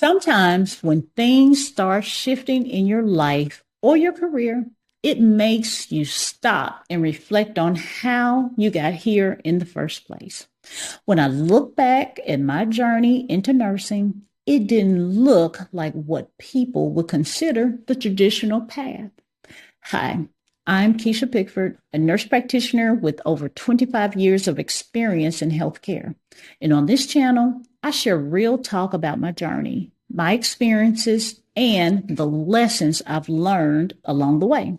Sometimes when things start shifting in your life or your career, it makes you stop and reflect on how you got here in the first place. When I look back at my journey into nursing, it didn't look like what people would consider the traditional path. Hi, I'm Kisha Pickford, a nurse practitioner with over 25 years of experience in healthcare. And on this channel, I share real talk about my journey, my experiences, and the lessons I've learned along the way.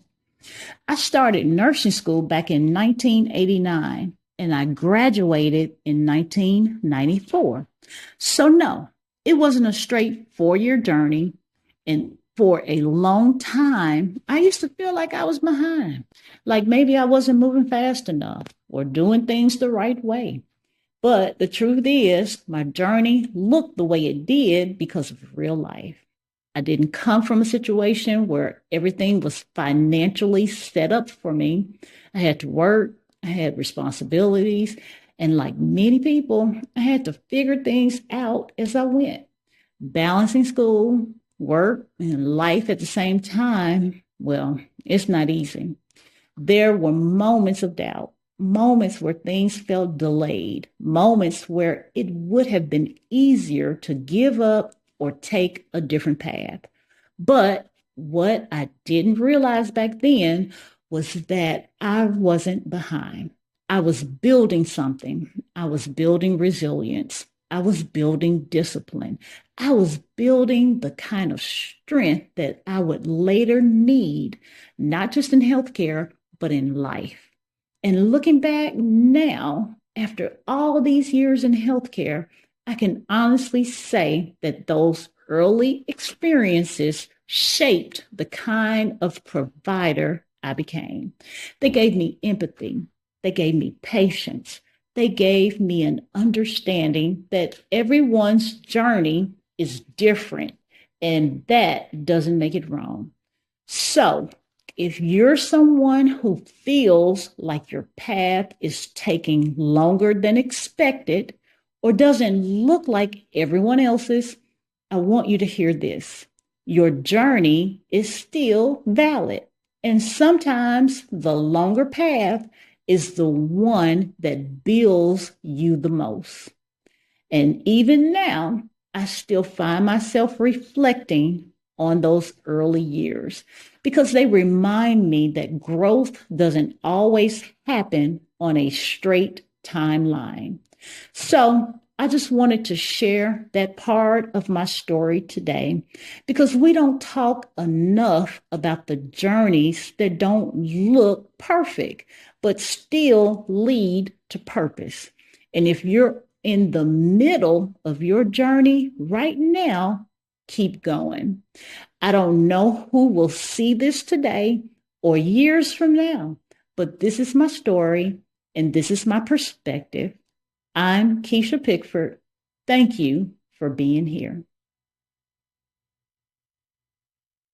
I started nursing school back in 1989 and I graduated in 1994. So, no, it wasn't a straight 4-year journey. And for a long time, I used to feel like I was behind, like maybe I wasn't moving fast enough or doing things the right way. But the truth is, my journey looked the way it did because of real life. I didn't come from a situation where everything was financially set up for me. I had to work, I had responsibilities, and like many people, I had to figure things out as I went. Balancing school, work, and life at the same time, well, it's not easy. There were moments of doubt, moments where things felt delayed, moments where it would have been easier to give up or take a different path. But what I didn't realize back then was that I wasn't behind. I was building something. I was building resilience. I was building discipline. I was building the kind of strength that I would later need, not just in healthcare, but in life. And looking back now, after all these years in healthcare, I can honestly say that those early experiences shaped the kind of provider I became. They gave me empathy. They gave me patience. They gave me an understanding that everyone's journey is different, and that doesn't make it wrong. So, if you're someone who feels like your path is taking longer than expected or doesn't look like everyone else's, I want you to hear this. Your journey is still valid. And sometimes the longer path is the one that builds you the most. And even now, I still find myself reflecting on those early years because they remind me that growth doesn't always happen on a straight timeline. So I just wanted to share that part of my story today because we don't talk enough about the journeys that don't look perfect, but still lead to purpose. And if you're in the middle of your journey right now, keep going. I don't know who will see this today or years from now, but this is my story and this is my perspective. I'm Kisha Pickford. Thank you for being here.